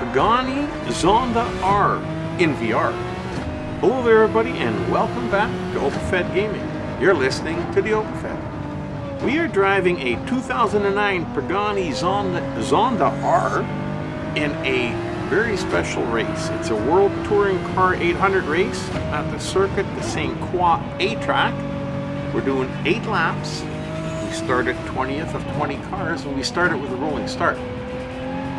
Pagani Zonda R in VR. Hello there everybody and welcome back to OpenFed Gaming. You're listening to the OpenFed. We are driving a 2009 Pagani Zonda R in a very special race. It's a World Touring Car 800 race at the circuit, the Saint-Croix A track. We're doing 8 laps. We started 20th of 20 cars and we started with a rolling start.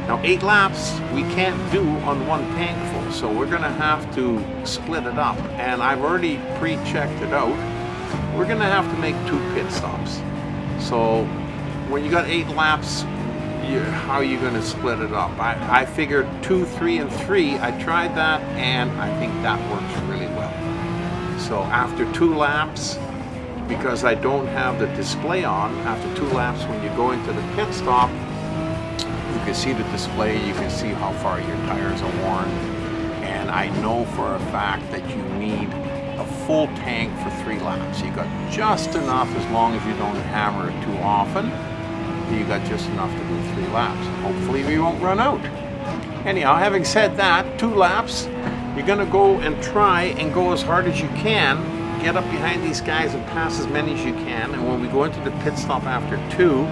Now 8 laps we can't do on one tank full, so we're gonna have to split it up, and I've already pre-checked it out. We're gonna have to make 2 pit stops. So when you got 8 laps, how are you gonna split it up? I figured 2, 3, and 3. I tried that and I think that works really well. So after 2 laps, because I don't have the display on, after 2 laps when you go into the pit stop, you can see the display, you can see how far your tires are worn, and I know for a fact that you need a full tank for 3 laps. You got just enough, as long as you don't hammer it too often, you got just enough to do 3 laps. Hopefully we won't run out. Anyhow, having said that, 2 laps, you're gonna go and try and go as hard as you can, get up behind these guys and pass as many as you can, and when we go into the pit stop after 2,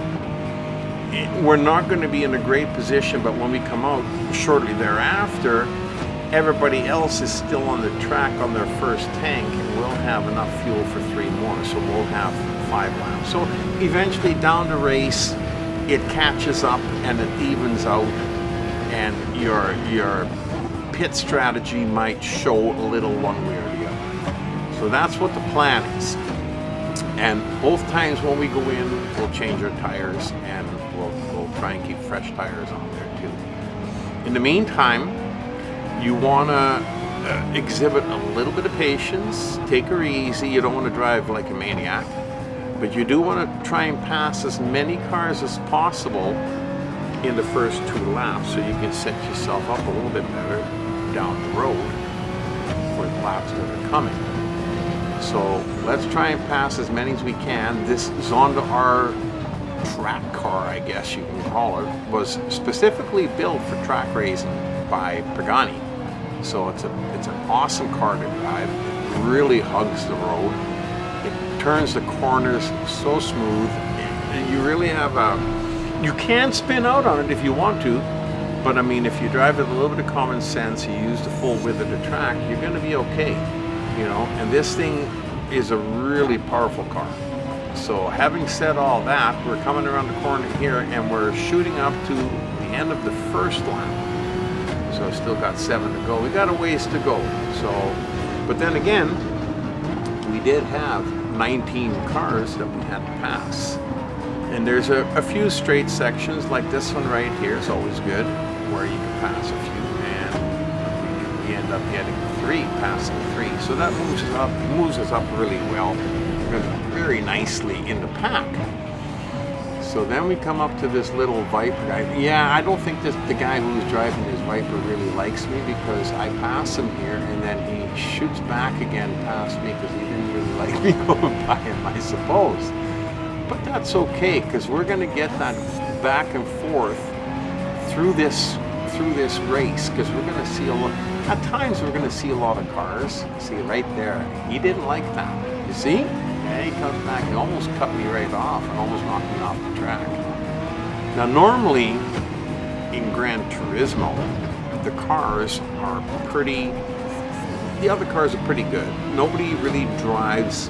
we're not going to be in a great position, but when we come out shortly thereafter, everybody else is still on the track on their first tank, and we'll have enough fuel for 3 more, so we'll have 5 laps. So eventually down the race, it catches up and it evens out, and your pit strategy might show a little one way or the other. So that's what the plan is. And both times when we go in, we'll change our tires, and we'll try and keep fresh tires on there too. In the meantime, you want to exhibit a little bit of patience, take her easy. You don't want to drive like a maniac, but you do want to try and pass as many cars as possible in the first 2 laps, so you can set yourself up a little bit better down the road for the laps that are coming. So let's try and pass as many as we can. This Zonda R track car, I guess you can call it, was specifically built for track racing by Pagani. So it's an awesome car to drive. It really hugs the road. It turns the corners so smooth. And you really have you can spin out on it if you want to, but I mean, if you drive with a little bit of common sense, you use the full width of the track, you're going to be okay. You know, and this thing is a really powerful car. So having said all that, we're coming around the corner here and we're shooting up to the end of the first lap. So still got 7 to go. We got a ways to go. So, but then again, we did have 19 cars that we had to pass. And there's a few straight sections, like this one right here is always good, where you can pass a few, and we end up getting 3, passing 3. So that moves us up really well, very nicely in the pack. So then we come up to this little Viper guy. Yeah, I don't think the guy who's driving this Viper really likes me, because I pass him here and then he shoots back again past me because he didn't really like me going by him, I suppose. But that's okay, because we're going to get that back and forth through this race, because we're going to see at times we're going to see a lot of cars. See right there, he didn't like that. You see? Yeah, he comes back, he almost cut me right off and almost knocked me off the track. Now normally in Gran Turismo, the cars are the other cars are pretty good. Nobody really drives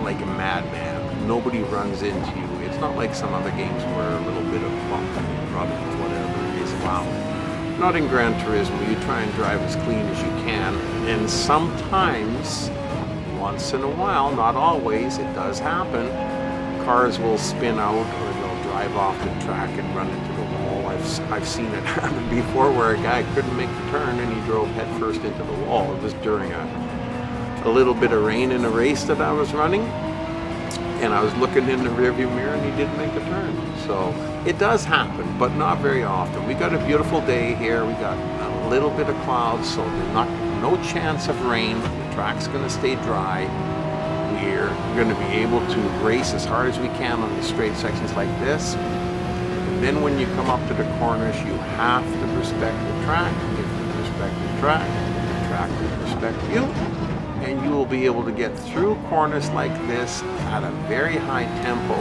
like a madman. Nobody runs into you. It's not like some other games where a little bit of bump and rub and whatever is allowed. Not in Gran Turismo. You try and drive as clean as you can, and sometimes, once in a while, not always, it does happen, cars will spin out or they'll drive off the track and run into the wall. I've seen it happen before, where a guy couldn't make the turn and he drove headfirst into the wall. It was during a little bit of rain in a race that I was running, and I was looking in the rearview mirror and he didn't make a turn. So it does happen, but not very often. We got a beautiful day here. We got a little bit of clouds, so there's no chance of rain. The track's going to stay dry. We're going to be able to race as hard as we can on the straight sections like this. then when you come up to the corners, you have to respect the track. If you respect the track will respect you, and you will be able to get through corners like this at a very high tempo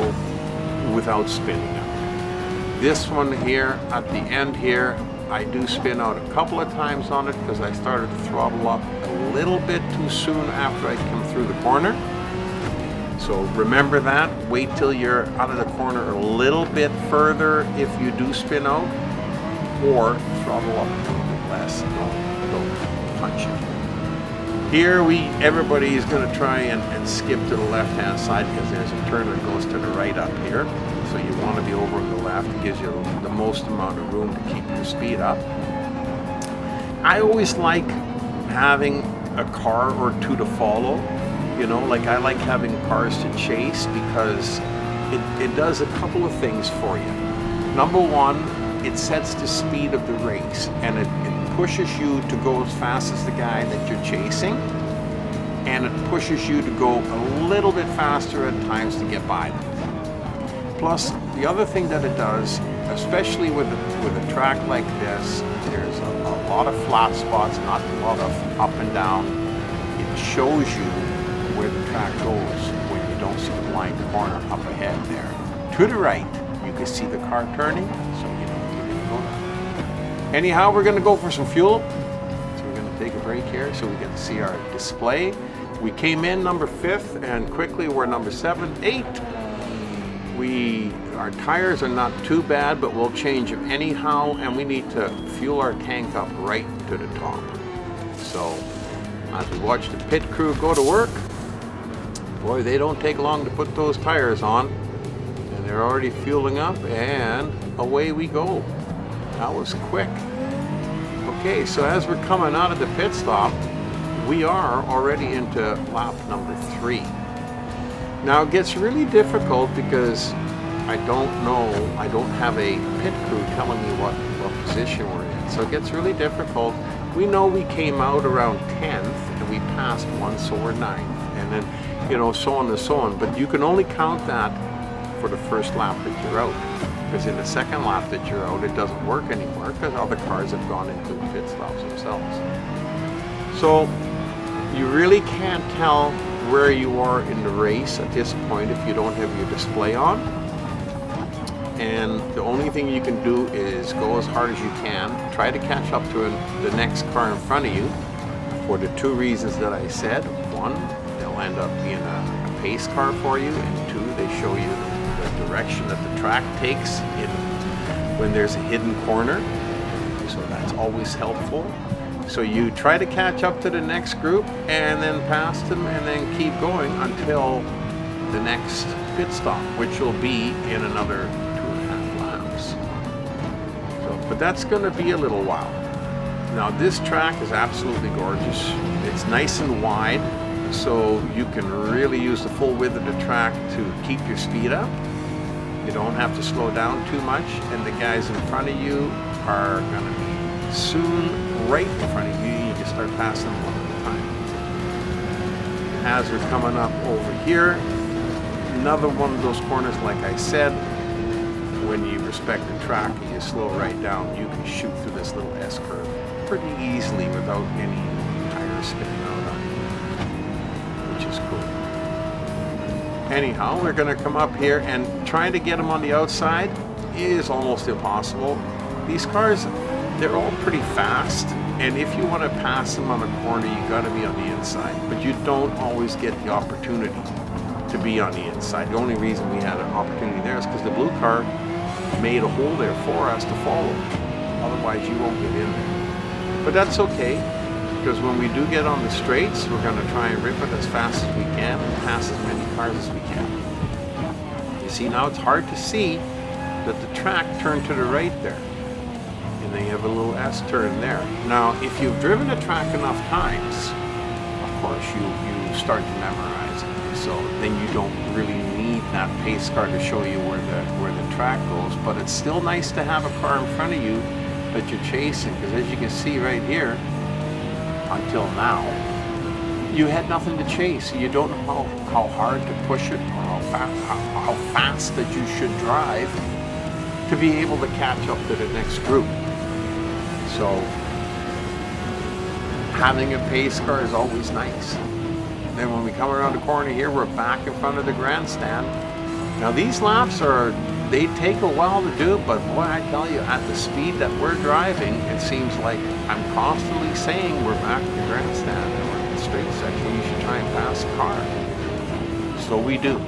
without spinning out. This one here, at the end here, I do spin out a couple of times on it because I started to throttle up a little bit too soon after I come through the corner. So remember that. Wait till you're out of the corner a little bit further if you do spin out, or throttle up a little bit less. Don't punch it. Here everybody is going to try and skip to the left-hand side because there's a turn that goes to the right up here. So you want to be over on the left. It gives you the most amount of room to keep your speed up. I always like having a car or two to follow. You know, like I like having cars to chase because it does a couple of things for you. Number one, it sets the speed of the race, and it pushes you to go as fast as the guy that you're chasing, and it pushes you to go a little bit faster at times to get by them. Plus, the other thing that it does, especially with a track like this, there's a lot of flat spots, not a lot of up and down. It shows you where the track goes when you don't see the blind corner up ahead there. To the right, you can see the car turning, so you know you're going to go there. Anyhow, we're going to go for some fuel. So we're going to take a break here so we get to see our display. We came in number 5th, and quickly we're number 7, 8. Our tires are not too bad, but we'll change them anyhow, and we need to fuel our tank up right to the top. So as we watch the pit crew go to work, boy, they don't take long to put those tires on, and they're already fueling up, and away we go. That was quick. Okay, so as we're coming out of the pit stop, we are already into lap number 3. Now it gets really difficult because I don't have a pit crew telling me what position we're in. So it gets really difficult. We know we came out around 10th and we passed one, so we're 9th. And then, you know, so on and so on. But you can only count that for the first lap that you're out. Because in the second lap that you're out, it doesn't work anymore because other cars have gone into the pit stops themselves. So you really can't tell where you are in the race at this point if you don't have your display on. And the only thing you can do is go as hard as you can, try to catch up to the next car in front of you for the 2 reasons that I said. 1, they'll end up being a pace car for you, and 2, they show you the direction that the track takes when there's a hidden corner. So that's always helpful. So you try to catch up to the next group and then pass them and then keep going until the next pit stop, which will be in another 2.5 laps. So, but that's going to be a little while. Now this track is absolutely gorgeous. It's nice and wide, so you can really use the full width of the track to keep your speed up. You don't have to slow down too much, and the guys in front of you are going to be soon right in front of you. You can start passing them one at a time. As we're coming up over here, another one of those corners, like I said, when you respect the track and you slow right down, you can shoot through this little S-curve pretty easily without any tires spinning out on you, which is cool. Anyhow, we're going to come up here, and trying to get them on the outside is almost impossible. These cars, they're all pretty fast, and if you want to pass them on a corner, you got to be on the inside, but you don't always get the opportunity to be on the inside. The only reason we had an opportunity there is because the blue car made a hole there for us to follow. Otherwise, you won't get in there. But that's okay, because when we do get on the straights, we're going to try and rip it as fast as we can and pass as many cars as we can. You see, now it's hard to see that the track turned to the right there. And then you have a little S turn there. Now, if you've driven the track enough times, of course, you start to memorize it. So then you don't really need that pace car to show you where the track goes. But it's still nice to have a car in front of you that you're chasing, because as you can see right here, until now, you had nothing to chase. You don't know how hard to push it, or how fast that you should drive to be able to catch up to the next group. So having a pace car is always nice. Then when we come around the corner here, we're back in front of the grandstand. Now these laps they take a while to do, but boy, I tell you, at the speed that we're driving, it seems like I'm constantly saying we're back in the grandstand and we're in the straight section. You should try and pass a car. So we do.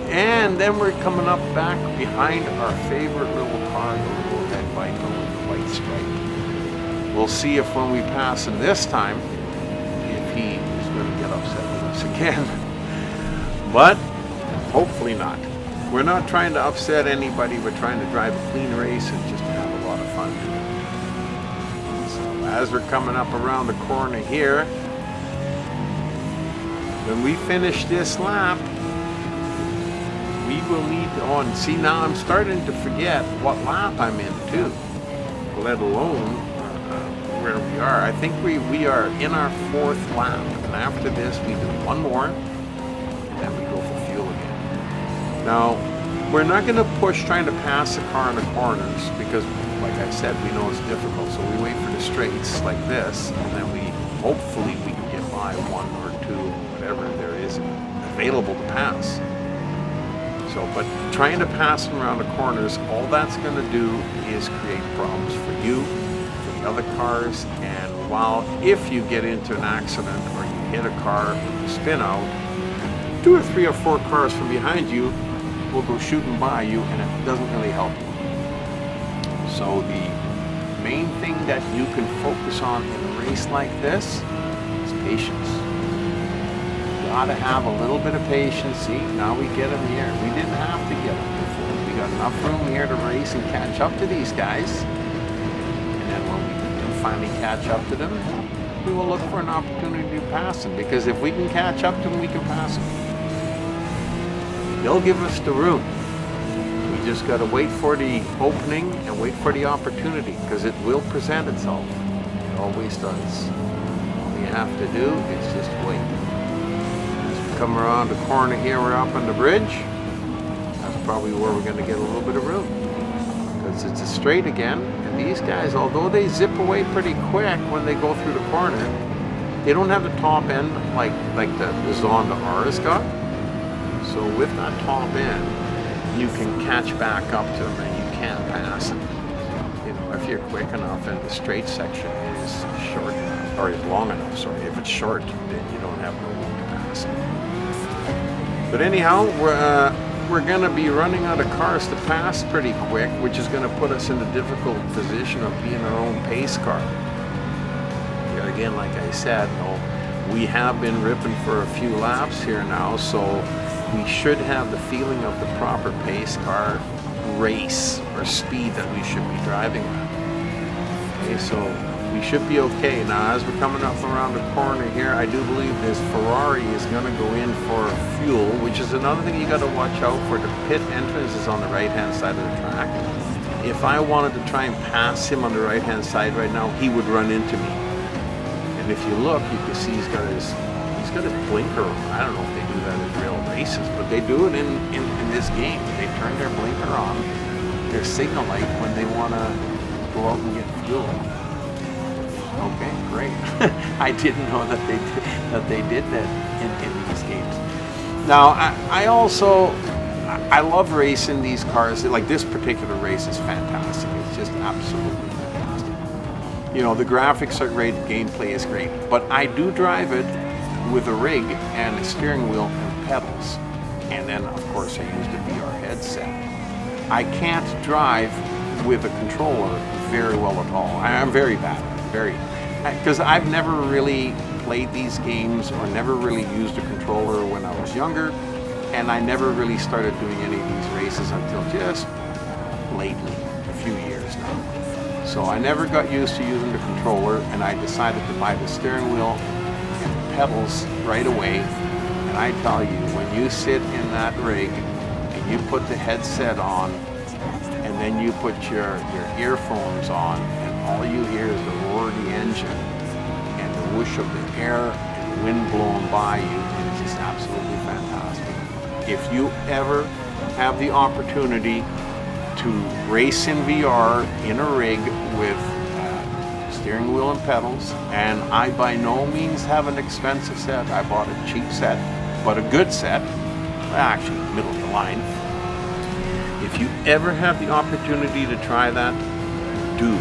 And then we're coming up back behind our favorite little car, the little red Viper with the white stripe. We'll see if when we pass him this time, if he is going to get upset with us again. But hopefully not. We're not trying to upset anybody. We're trying to drive a clean race and just have a lot of fun. So as we're coming up around the corner here, when we finish this lap, we will need to on. See, now I'm starting to forget what lap I'm in too, let alone where we are. I think we are in our 4th lap, and after this we do one more, and then we go for fuel again. Now, we're not going to push trying to pass the car in the corners because, like I said, we know it's difficult. So we wait for the straights like this, and then hopefully we can get by 1 or 2, whatever there is available to pass. So, but trying to pass them around the corners, all that's going to do is create problems for you, for the other cars, and if you get into an accident or you hit a car with a spin out, 2 or 3 or 4 cars from behind you will go shooting by you, and it doesn't really help you. So the main thing that you can focus on in a race like this is patience. Got to have a little bit of patience. See, now we get them here. We didn't have to get them before. We got enough room here to race and catch up to these guys. And then when we do finally catch up to them, we will look for an opportunity to pass them. Because if we can catch up to them, we can pass them. They'll give us the room. We just got to wait for the opening and wait for the opportunity, because it will present itself. It always does. All you have to do is just wait. Come around the corner here, we're up on the bridge. That's probably where we're going to get a little bit of room, because it's a straight again, and these guys, although they zip away pretty quick when they go through the corner, they don't have the top end like the Zonda R has got. So with that top end, you can catch back up to them and you can pass them. You know, if you're quick enough and the straight section is short enough, or is long enough, sorry. If it's short, then you don't have no room to pass them. But anyhow, we're going to be running out of cars to pass pretty quick, which is going to put us in the difficult position of being our own pace car. Here again, like I said, we have been ripping for a few laps here now, so we should have the feeling of the proper pace car race or speed that we should be driving at. Okay, so we should be okay. Now, as we're coming up around the corner here, I do believe this Ferrari is going to go in for fuel, which is another thing you got to watch out for. The pit entrance is on the right-hand side of the track. If I wanted to try and pass him on the right-hand side right now, he would run into me. And if you look, you can see he's got his blinker on. I don't know if they do that in real races, but they do it in this game. They turn their blinker on, their signal light, when they want to go out and get fuel. Okay, great. I didn't know that they did that in these games. Now, I love racing these cars. Like, this particular race is fantastic. It's just absolutely fantastic. You know, the graphics are great, the gameplay is great, but I do drive it with a rig and a steering wheel and pedals. And then, of course, I used a VR headset. I can't drive with a controller very well at all. I'm very bad at it, because I've never really played these games or never really used a controller when I was younger, and I never really started doing any of these races until just lately, a few years now. So I never got used to using the controller, and I decided to buy the steering wheel pedals right away. And I tell you, when you sit in that rig and you put the headset on and then you put your earphones on, and all you hear is the roar of the engine and the whoosh of the air and the wind blowing by you, and it's just absolutely fantastic. If you ever have the opportunity to race in VR in a rig with steering wheel and pedals, and I by no means have an expensive set. I bought a cheap set, but a good set, actually middle of the line. If you ever have the opportunity to try that, do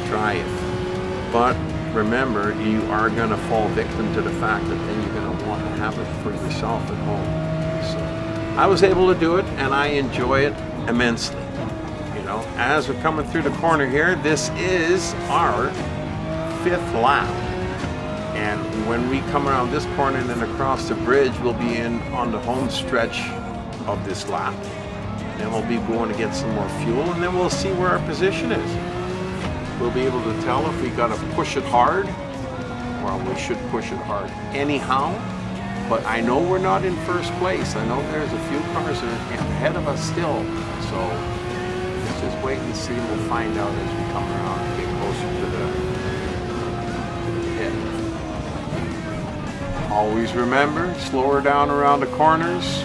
try it. But remember, you are going to fall victim to the fact that then you're going to want to have it for yourself at home. So I was able to do it, and I enjoy it immensely. You know, as we're coming through the corner here, this is our 5th lap. And when we come around this corner and then across the bridge, we'll be in on the home stretch of this lap. Then we'll be going to get some more fuel, and then we'll see where our position is. We'll be able to tell if we got to push it hard. Well, we should push it hard anyhow, but I know we're not in first place. I know there's a few cars ahead of us still, so let's just wait and see. We'll find out as we come around and get closer to the pit. Always remember, slow her down around the corners.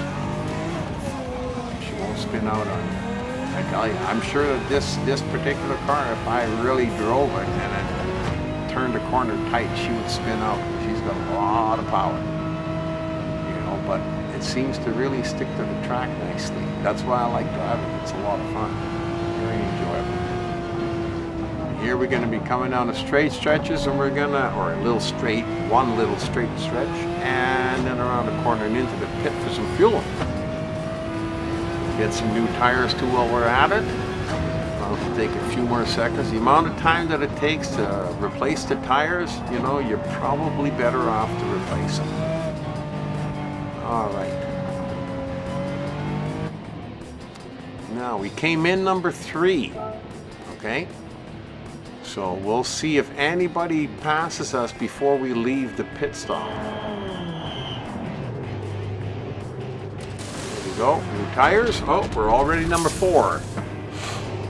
She won't spin out on you. I tell you, I'm sure that this particular car, if I really drove it and then turned the corner tight, she would spin out. She's got a lot of power, you know, but it seems to really stick to the track nicely. That's why I like driving. It's a lot of fun, very enjoyable. Here we're going to be coming down the straight stretches, and we're gonna, or a little straight, one little straight stretch, and then around the corner and into the pit for some fuel. Get some new tires too while we're at it. It'll take a few more seconds. The amount of time that it takes to replace the tires, you know, you're probably better off to replace them. All right. Now, we came in number 3, okay? So we'll see if anybody passes us before we leave the pit stop. Go, new tires. Oh, we're already number 4.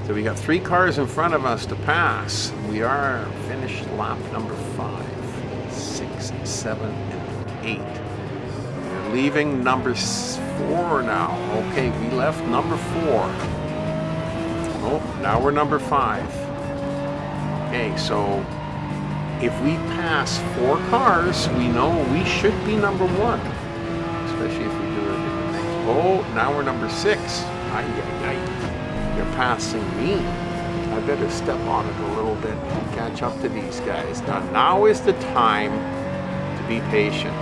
So we got 3 cars in front of us to pass. We are finished lap number 5, 6, 7, and 8. We're leaving number 4 now. Okay, we left number 4. Oh, now we're number 5. Okay, so if we pass 4 cars, we know we should be number 1, especially if we do it. Oh, now we're number 6. You're passing me. I better step on it a little bit and catch up to these guys. Now is the time to be patient.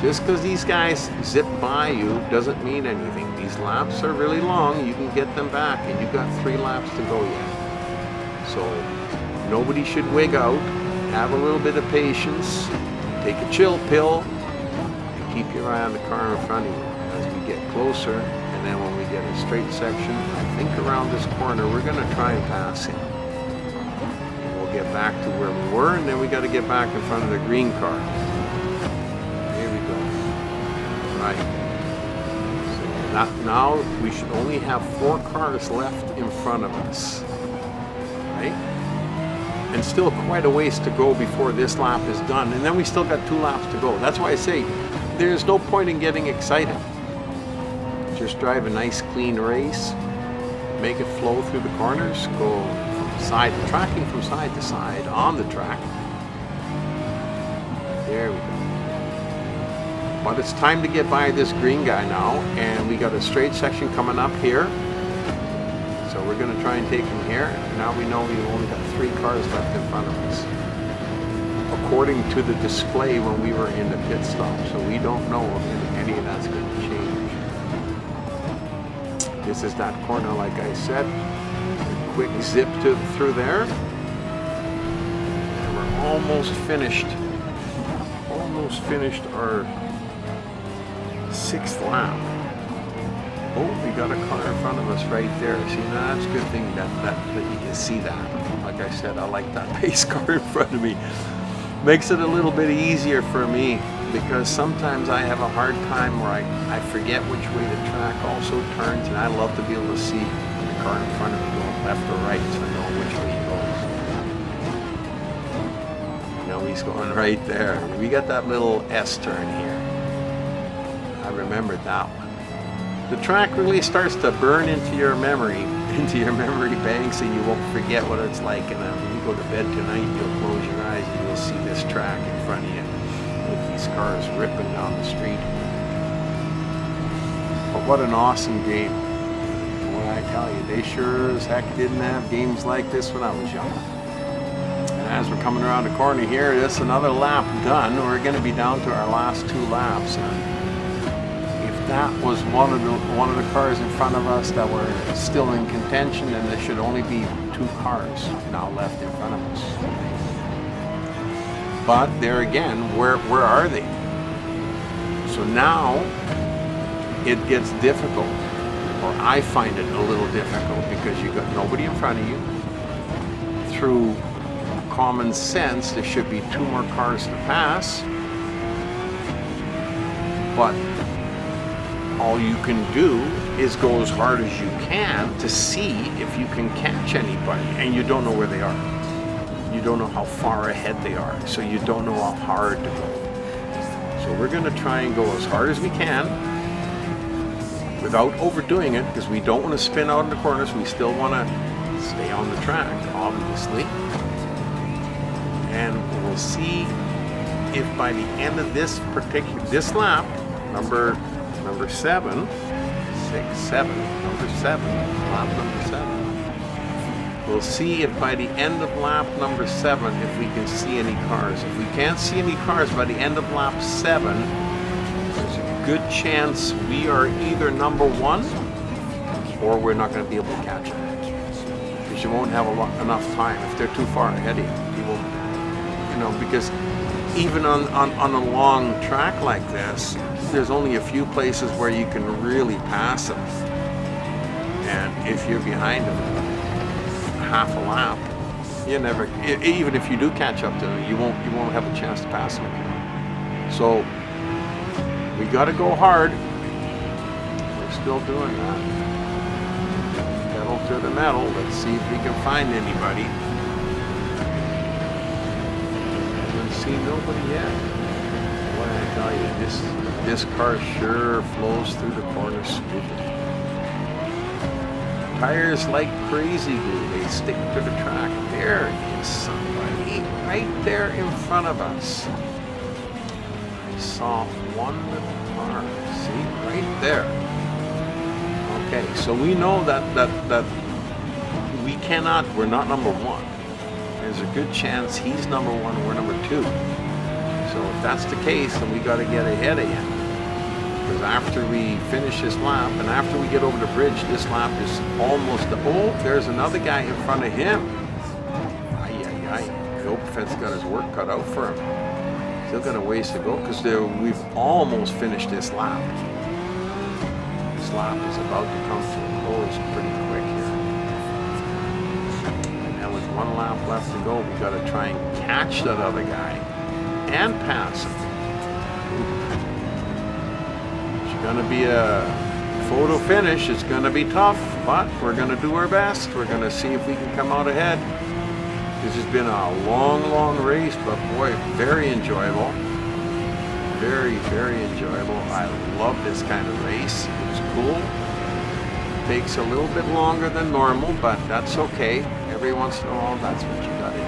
Just because these guys zip by you doesn't mean anything. These laps are really long. You can get them back, and you've got 3 laps to go yet. So nobody should wig out. Have a little bit of patience. Take a chill pill, and keep your eye on the car in front of you. Get closer, and then when we get a straight section, I think around this corner, we're going to try and pass him. We'll get back to where we were, and then we got to get back in front of the green car. Here we go. Right. So now we should only have 4 cars left in front of us. Right? And still quite a ways to go before this lap is done, and then we still got 2 laps to go. That's why I say there's no point in getting excited. Just drive a nice clean race, make it flow through the corners, go from side, tracking from side to side on the track. There we go. But it's time to get by this green guy now, and we got a straight section coming up here. So we're going to try and take him here. Now we know we've only got 3 cars left in front of us, according to the display when we were in the pit stop. So we don't know if any of that's going to change. This is that corner, like I said. A quick zip through there. And we're almost finished. Almost finished our 6th lap. Oh, we got a car in front of us right there. See, now that's a good thing that you can see that. Like I said, I like that pace car in front of me. Makes it a little bit easier for me, because sometimes I have a hard time where I forget which way the track also turns, and I love to be able to see the car in front of me going left or right, so I know which way he goes. Now he's going right there. We got that little S turn here. I remembered that one. the track really starts to burn into your memory banks, and you won't forget what it's like. And when you go to bed tonight, you'll close your eyes and you'll see this track in front of you with these cars ripping down the street. But what an awesome game. What I tell you, they sure as heck didn't have games like this when I was young. And as we're coming around the corner here, it's another lap done. We're going to be down to our last 2 laps. And if that was one of the cars in front of us that were still in contention, then there should only be 2 cars now left in front of us. But there again, where are they? So now it gets difficult, or I find it a little difficult, because you got nobody in front of you. Through common sense, there should be 2 more cars to pass, but all you can do is go as hard as you can to see if you can catch anybody, and you don't know where they are. You don't know how far ahead they are, so you don't know how hard to go. So we're going to try and go as hard as we can without overdoing it, because we don't want to spin out in the corners. We still want to stay on the track, obviously. And we'll see if by the end of this lap, number 7, lap number 7. We'll see if by the end of lap number 7, if we can see any cars. If we can't see any cars by the end of lap 7, there's a good chance we are either number 1 or we're not going to be able to catch them. Because you won't have enough time. If they're too far ahead of you, you won't, because even on a long track like this, there's only a few places where you can really pass them. And if you're behind them half a lap, you never, even if you do catch up to them, you won't have a chance to pass them. So we got to go hard. We're still doing that. Pedal to the metal. Let's see if we can find anybody. Haven't seen nobody yet. What I tell you, this car sure flows through the corners smoothly. Tires like crazy glue. They stick to the track. There is somebody right there in front of us. I saw one little car. See, right there. Okay, so we know that we're not number 1. There's a good chance he's number 1 and we're number 2. So if that's the case, then we got to get ahead of him. Because after we finish this lap, and after we get over the bridge, this lap is almost, there's another guy in front of him. The Opet's got his work cut out for him. Still got a ways to go, because we've almost finished this lap. This lap is about to come to a close pretty quick here. And now with 1 lap left to go, we got to try and catch that other guy and pass him. Going to be a photo finish. It's going to be tough, but we're going to do our best. We're going to see if we can come out ahead. This has been a long race, but boy, very enjoyable. Very, very enjoyable. I love this kind of race. It's cool. It takes a little bit longer than normal, but that's okay. Every once in a while, that's what you got to do.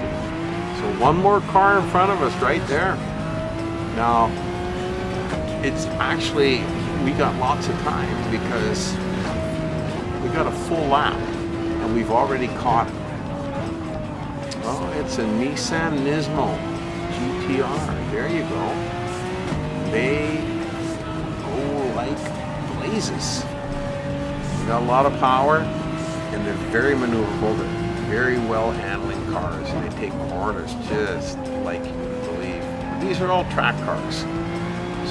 So 1 more car in front of us right there. Now, it's actually, we got lots of time because we got a full lap and we've already caught it. Oh, it's a Nissan Nismo GTR. There you go. They go like blazes. They got a lot of power and they're very maneuverable. They're very well handling cars and they take corners just like you would believe. These are all track cars.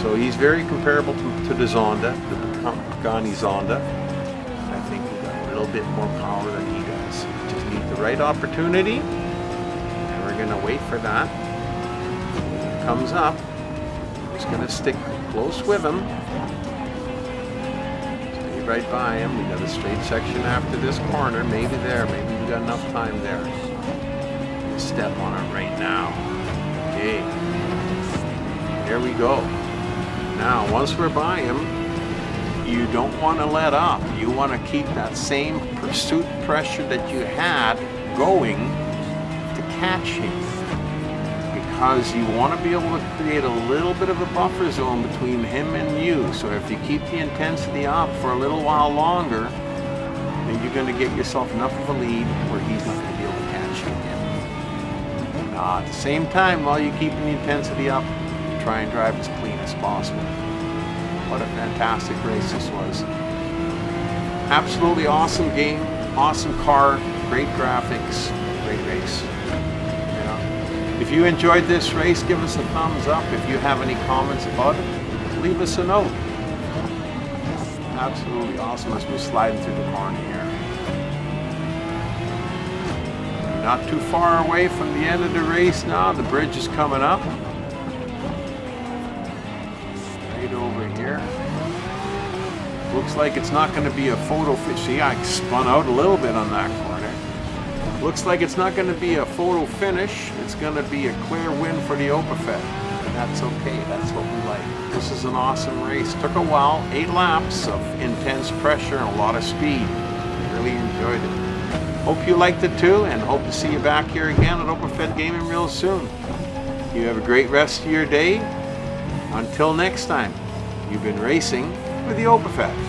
So he's very comparable to the Zonda, the Pagani Zonda. I think we got a little bit more power than he does. We just need the right opportunity, and we're going to wait for that. When it comes up, we're just going to stick close with him. Stay right by him. We got a straight section after this corner. Maybe there. Maybe we got enough time there. Step on it right now. Okay. There we go. Now, once we're by him, you don't want to let up. You want to keep that same pursuit pressure that you had going to catch him, because you want to be able to create a little bit of a buffer zone between him and you. So if you keep the intensity up for a little while longer, then you're going to get yourself enough of a lead where he's not going to be able to catch you again. At the same time, while you're keeping the intensity up, try and drive as clean as possible. What a fantastic race this was. Absolutely awesome game, awesome car, great graphics, great race. If you enjoyed this race, give us a thumbs up. If you have any comments about it, leave us a note. Absolutely awesome as we're sliding through the corner here. Not too far away from the end of the race now. The bridge is coming up. Right over here. Looks like it's not going to be a photo finish. See, I spun out a little bit on that corner. Looks like it's not going to be a photo finish. It's going to be a clear win for the Opafed. And that's okay. That's what we like. This is an awesome race. Took a while. 8 laps of intense pressure and a lot of speed. Really enjoyed it. Hope you liked it too, and hope to see you back here again at Opafed Gaming real soon. You have a great rest of your day. Until next time, you've been racing with the Opafed.